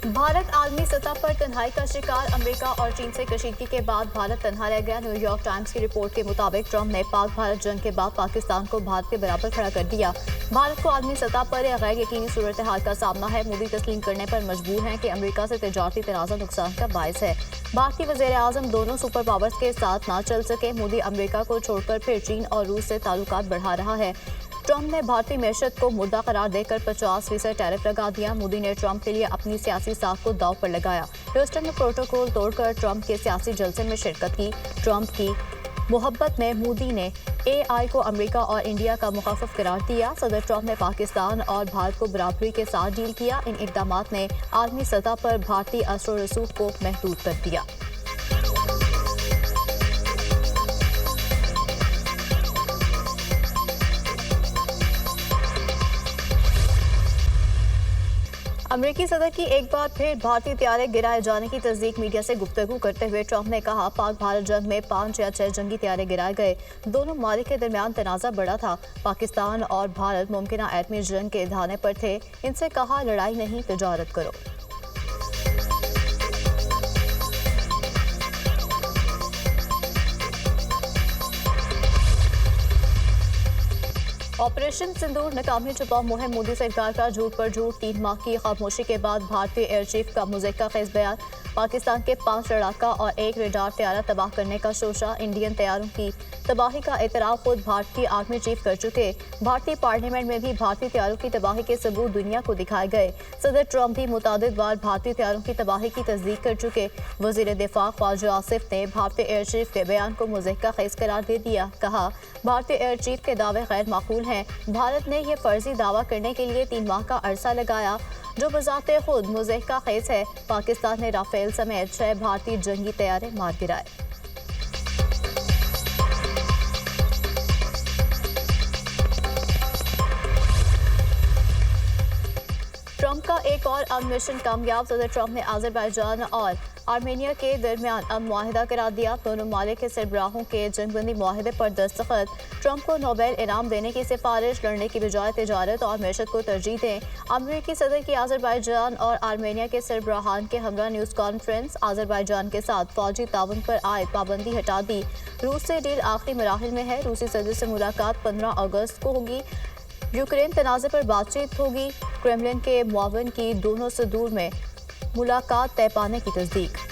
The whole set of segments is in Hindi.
भारत आलमी सतह पर तन्हाई का शिकार। अमेरिका और चीन से कशीदगी के बाद भारत तन्हा रह गया। न्यूयॉर्क टाइम्स की रिपोर्ट के मुताबिक ट्रंप ने पाक भारत जंग के बाद पाकिस्तान को भारत के बराबर खड़ा कर दिया। भारत को आलमी सतह पर एक गैर यकीनी सूरत हाल का सामना है। मोदी तस्लीम करने पर मजबूर हैं कि अमेरिका से तजारती तनाज़ा नुकसान का बायस है। भारतीय वज़ीर आज़म दोनों सुपर पावर्स के साथ ना चल सके। मोदी अमेरिका को छोड़कर फिर चीन और रूस से ताल्लुकात बढ़ा रहा है। ट्रंप ने भारतीय मैशत को मुद्दा करार देकर 50% टैरिफ लगा दिया। मोदी ने ट्रंप के लिए अपनी सियासी साख को दांव पर लगाया। ह्यूस्टन में प्रोटोकॉल तोड़कर ट्रंप के सियासी जलसे में शिरकत की। ट्रंप की मोहब्बत में मोदी ने AI को अमेरिका और इंडिया का मुखाफिफ करार दिया। सदर ट्रंप ने पाकिस्तान और भारत को बराबरी के साथ डील किया। इन इक़दामात ने आलमी सतह पर भारतीय असर रसूख को महदूद कर दिया। अमेरिकी सदर की एक बार फिर भारतीय तैयारे गिराए जाने की तस्दीक मीडिया से गुफ्तगू करते हुए ट्रंप ने कहा, पाक भारत जंग में 5 या 6 जंगी तैयारे गिराए गए। दोनों ममालिक के दरमियान तनाज़ा बढ़ा था। पाकिस्तान और भारत मुमकिना एटमी जंग के धाने पर थे। इनसे कहा, लड़ाई नहीं, तजारत करो। ऑपरेशन सिंदूर नाकामी छुपाओ मुहिम। मोदी सरकार का झूठ पर झूठ। 3 माह की खामोशी के बाद भारतीय एयर चीफ का मुज़क्किर खेज़ बयान। पाकिस्तान के 5 लड़ाका और 1 रेडार तैयारा तबाह करने का शोशा। इंडियन तैयारों की तबाही का एतराफ़ खुद भारतीय आर्मी चीफ कर चुके। भारतीय पार्लियामेंट में भी भारतीय तैयारों की तबाही के सबूत दुनिया को दिखाए गए। सदर ट्रंप भी मुतादिद बार भारतीय तैयारों की तबाही की तस्दीक कर चुके। वज़ीर दिफा ख्वाजा आसिफ ने भारतीय एयर चीफ के बयान को मुज़क्किर खेज़ करार दे दिया। कहा, भारतीय एयर चीफ के दावे गैर माकूल हैं। भारत ने यह फर्जी दावा करने के लिए 3 माह का अरसा लगाया, जो बजाते खुद मुज़क्किर खेज़ है। पाकिस्तान ने राफेल समेत 6 भारतीय जंगी तैयारे मार गिराए। ट्रंप का एक और अमन मिशन कामयाब। सदर ट्रंप ने अज़रबैजान और आर्मेनिया के दरमियान अमन मुआहिदा करा दिया। दोनों ममालिक के सरबराहों के जंगबंदी मुआहिदे पर दस्तखत। ट्रंप को नोबेल इनाम देने की सिफारिश। लड़ने की बजाय तजारत और मैशत को तरजीह दें। अमरीकी सदर की अज़रबैजान और आर्मेनिया के सरबराहान के हमरा न्यूज़ कॉन्फ्रेंस। अज़रबैजान के साथ फौजी ताउन पर आए पाबंदी हटा दी। रूस से डील आखिरी मराहिल में है। रूसी सदर से मुलाकात 15 अगस्त को होगी। यूक्रेन तनाज़े पर बातचीत होगी। क्रेमलिन के मुआवन की दोनों सदूर में मुलाकात तय पाने की तस्दीक।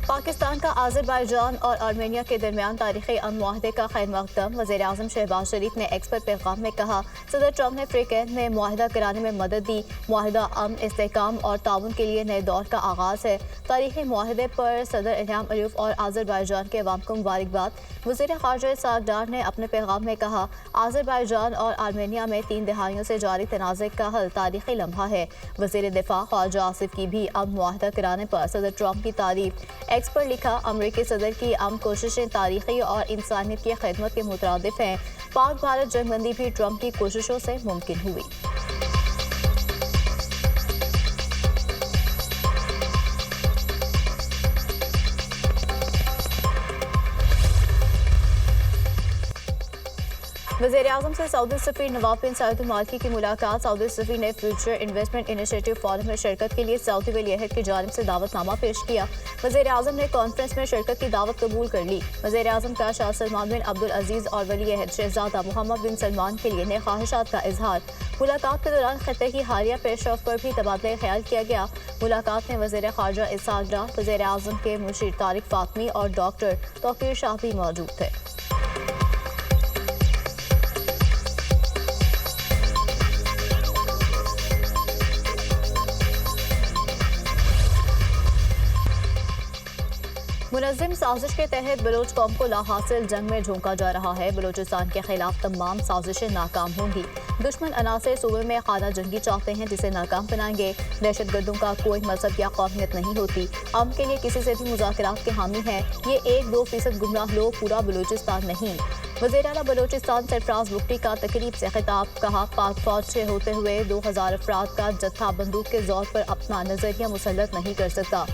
पाकिस्तान का अज़रबैजान और आर्मेनिया के दरमियान तारीख़ी अमन मुआहदे का खैर मकदम। वज़ीर आज़म शहबाज शरीफ ने एक्स पर पैगाम में कहा, सदर ट्रंप ने फ्रीकैन में मुआहिदा कराने में मदद दी। मुआहिदा अमन, इस्तेहकाम और ताउन के लिए नए दौर का आगाज़ है। तारीख़ी मुआहिदे पर सदर इल्हाम अलीफ और अज़रबैजान के अवाम को मुबारकबाद। वज़ीर ख़ारजा इसहाक़ डार ने अपने पैगाम में कहा, अज़रबैजान और आर्मेनिया में 3 दहाइयों से जारी तनाज़े का हल तारीख़ी लम्हा है। वज़ीर दिफा ख्वाजा आसिफ की भी अमन मुआहिदा कराने पर सदर ट्रंप की तारीफ। एक्स पर लिखा, अमेरिकी सदर की अमन कोशिशें तारीख़ी और इंसानियत की खिदमत के मुतरादिफ हैं। पाक भारत जंगबंदी भी ट्रंप की कोशिशों से मुमकिन हुई। वज़ीर आज़म से सऊदी सफ़ीर नवाफ बिन सईद अल मालिकी की मुलाकात। सऊदी सफ़ीर ने फ्यूचर इन्वेस्टमेंट इनिशिएटिव फोरम में शिरकत के लिए सऊदी वली अहद की जानिब से दावतनामा पेश किया। वज़ीर आज़म ने कॉन्फ्रेंस में शिरकत की दावत कबूल कर ली। वज़ीर आज़म का शाह सलमान बिन अब्दुल अजीज़ और वली अहद शहजादा मोहम्मद बिन सलमान के लिए नए ख्वाहिशात का इजहार। मुलाकात के दौरान खत्ते की हालिया पेशरफ पर भी तबादला ख्याल किया गया। मुलाकात में वज़ीर ख़ारजा इसहाक़ डार, वज़ीर आज़म के मुशीर तारिक फ़ातमी और डॉक्टर तौक़ीर शाह भी मौजूद थे। मुनज़्ज़म साजिश के तहत बलोच कौम को लाहासिल जंग में झोंका जा रहा है। बलोचिस्तान के खिलाफ तमाम साजिशें नाकाम होंगी। दुश्मन अनासर सूबे में खाना जंगी चाहते हैं, जिसे नाकाम बनाएंगे। दहशत गर्दों का कोई मजहब या कौमियत नहीं होती। अमन के लिए किसी से भी मुज़ाकरात के हामी हैं। ये 1-2% गुमराह लोग, पूरा बलोचिस्तान नहीं। वज़ीर आला बलोचिस्तान सरफराज बुगटी का तकरीब से खिताब। कहा, पाक फौज से होते हुए 2000 अफराद का जत्था बंदूक के जोर पर अपना नजरिया मुसल्लत नहीं कर सकता।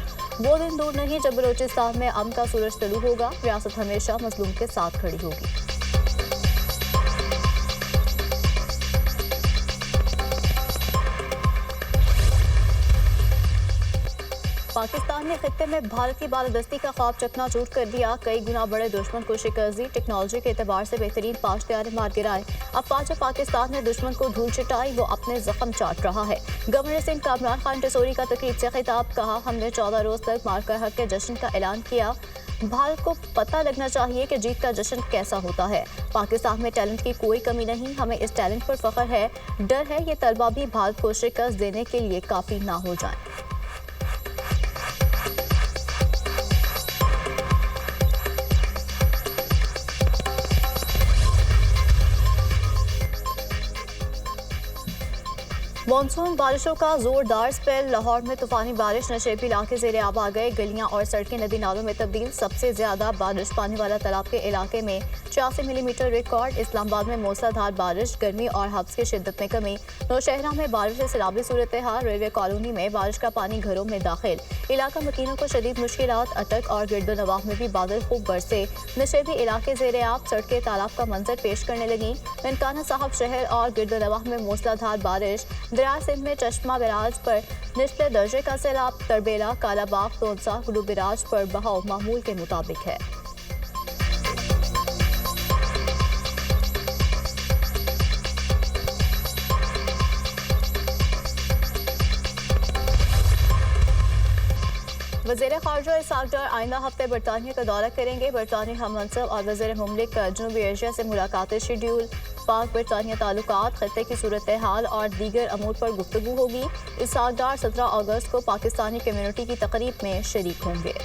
वो दिन दूर नहीं जब बलोचिस्तान में अमन का सूरज तलू होगा। रियासत हमेशा मजलूम के साथ खड़ी होगी। पाकिस्तान ने खित्ते में भारत की बालादस्ती का ख्वाब चकनाचूर कर दिया। कई गुना बड़े दुश्मन को शिकस्त दी। टेक्नोलॉजी के एतबार से बेहतरीन 5 तैयारे मार गिराए। अब फाजा पाकिस्तान ने दुश्मन को धूल छिटाई, वो अपने जख्म चाट रहा है। गवर्नर सिंह का इमरान खान टेसोरी का तकरीब से खिताब, कहा हमने 14 रोज तक मारकर हक के जश्न का ऐलान किया। भारत को पता लगना चाहिए कि जीत का जश्न कैसा होता है। पाकिस्तान में टैलेंट की कोई कमी नहीं, हमें इस टैलेंट पर फख्र है। डर है ये तलबा भी भारत को शिकस्त देने के लिए काफी ना हो जाए। मानसून बारिशों का जोरदार स्पेल। लाहौर में तूफानी बारिश, नशेबी इलाके ज़ेरे आब आ गए। गलियां और सड़कें नदी नालों में तब्दील। सबसे ज्यादा बारिश पानी वाला तालाब के इलाके में 86 मिलीमीटर रिकॉर्ड। इस्लामाबाद में मूसलाधार बारिश, गर्मी और हब्स की शिद्दत में कमी। नौशहरा में बारिश से सैलाबी सूरत हाल। रेलवे कॉलोनी में बारिश का पानी घरों में दाखिल। इलाका मकीनों को शदीद मुश्किलात। अटक और गिरदोनवाह में भी बादल खूब बरसे। नशेबी इलाके ज़ेरे आब, सड़कें तालाब का मंजर पेश करने लगी। ननकाना साहब शहर और गिरदोनवाह में मूसलाधार बारिश। दरिया सिंध में चश्मा बिराज पर निचले दर्जे का सैलाब। तरबेला, कालाबाग, तोनसा, गुलू बिराज पर बहाव मामूल के मुताबिक है। वज़ीर ख़ारजा इसाक डार आइंदा हफ्ते बरतानिया का दौरा करेंगे। बरतानी हम मनसब और वज़ीर मुमलिक जनूबी एशिया से मुलाकातें शेड्यूल। पाक बरतानिया ताल्लुकात, खत्ते की सूरत हाल और दीगर अमूर पर गुफ्तगू होगी। इसाक डार 17 अगस्त को पाकिस्तानी कम्यूनिटी की तकरीब में शरीक होंगे।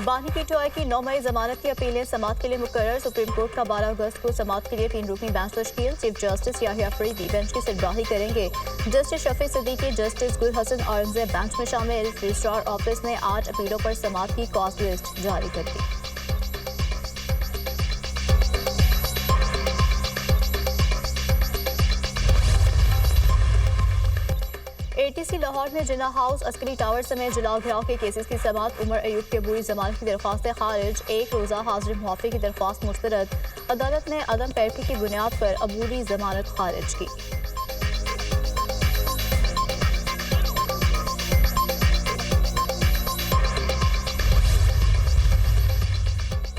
बानी पीटीआई की 9 मई जमानत की अपीलें समाअत के लिए मुकर्रर। सुप्रीम कोर्ट का 12 अगस्त को समाअत के लिए 3 रुकनी बेंच तश्कील। Chief justice Yahya Afridi bench की सरबराही करेंगे। जस्टिस शफी सिद्दीकी, जस्टिस गुल हसन औरंगजेब बेंच में शामिल। रजिस्ट्रार ऑफिस ने आज अपीलों पर समाअत की कॉस्ट लिस्ट जारी कर दी। एटीसी लाहौर में जिन्ना हाउस, अस्करी टावर समेत जलाओ घिराव के केसेस की समाअत। उमर अयूब के बुरी जमानत की दरख्वास्त खारिज। 1 रोजा हाजिर मुआफी की दरख्वास्त मुस्तरद। अदालत ने अदम पैरवी की बुनियाद पर अबूरी जमानत खारिज की।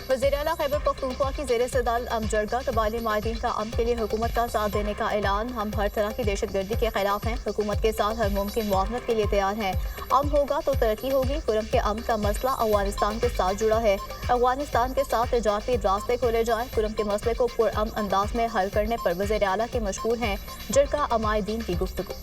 वज़ीर आला खैबर पख्तूनख्वा की ज़ेर सदारत अमजरगा कबायली माहिदीन का अमन के लिए हुकूमत का साथ देने का ऐलान। हम हर तरह की दहशतगर्दी के खिलाफ हैं, हुकूमत के साथ हर मुमकिन मुआवनत के लिए तैयार हैं। अमन होगा तो तरक्की होगी। कुरम के अमन का मसला अफगानिस्तान के साथ जुड़ा है। अफगानिस्तान के साथ तजारती रास्ते खोले जाएं। कुरम के मसले को पुरअमन अंदाज में हल करने पर वज़ीर आला के मशहूर हैं जरगा अमायदीन की गुफ्तगू।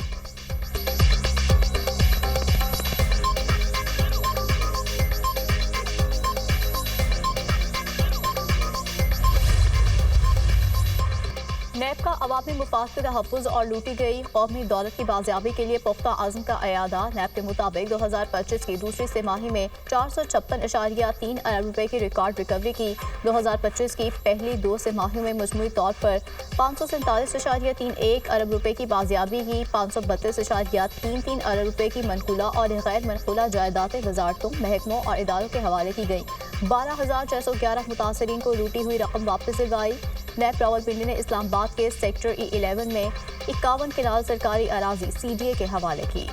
नैब का अवामी मुफाद के तहफ़्फ़ुज़ और लूटी गई कौमी दौलत की बाजियाबी के लिए पुख्ता आज़म का अयादा। नैब के मुताबिक 2025 की दूसरी तिमाही में 456.3 अरब रुपए की रिकॉर्ड रिकवरी की। 2025 की पहली 2 तिमाहियों में मजमूई तौर पर 547.31 अरब रुपए की बाजियाबी की। 532.33 अरब रुपए की मनकूला और गैर मनकूला जायदादें वजारतों, महकमों और इदारों के हवाले की गई। 12,611 मुतासरीन को लूटी हुई रकम वापस दिलवाई। नैब रावलपिंडी ने इस्लामाबाद के सेक्टर E11 में 51 किनाल सरकारी अराजी CDA के हवाले की।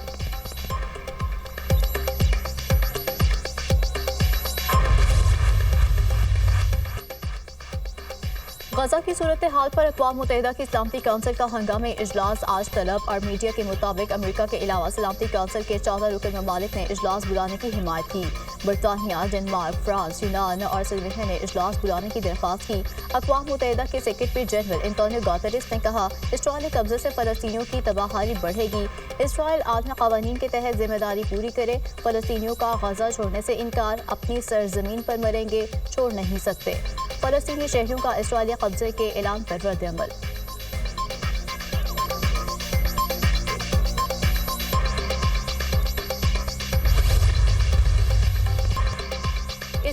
गजा की सूरत हाल पर अक़वाम मुत्तहिदा की सलामती काउंसिल का हंगामी इजलास आज तलब। और मीडिया के मुताबिक अमेरिका के अलावा सलामती काउंसिल के 14 रुकन ममालिक ने इजलास बुलाने की हिमायत की। बरतानिया, डेनमार्क, फ्रांस, यूनान और स्लोवेनिया ने इजलास बुलाने की दरख्वास्त की। अक़वाम मुत्तहिदा के सेक्रेटरी जनरल एंटोनियो गुतेरेस ने कहा, इसराइली कब्जे से फ़लस्तीनियों की तबाही बढ़ेगी। इसराइल आलमी क़वानीन के तहत जिम्मेदारी पूरी करे। फ़लस्तीनियों का गजा छोड़ने से इनकार, अपनी सरजमीन पर मरेंगे, छोड़ नहीं सकते। फ़लस्तीनी शहरियों का इसराइली कब्जे के ऐलान पर रद्द-ए-अमल।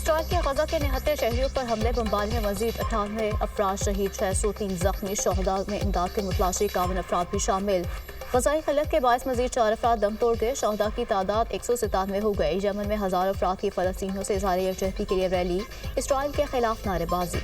इसराइल के गजा के 79 शहरियों पर हमले बमबारी में मजीद 98 अफराद शहीद, 603 जख्मी, शोहदा में इमदाद के मुतलाशी 51 अफराद भी शामिल। फ़ज़ाई खलक के बायस मजीद 4 अफराद दम तोड़ गए, शोहदा की तादाद 197 हो गई। यमन में हज़ारों अफराद की फ़लस्तीनियों से इज़हार यकजहती के लिए रैली, इसराइल के खिलाफ नारेबाजी।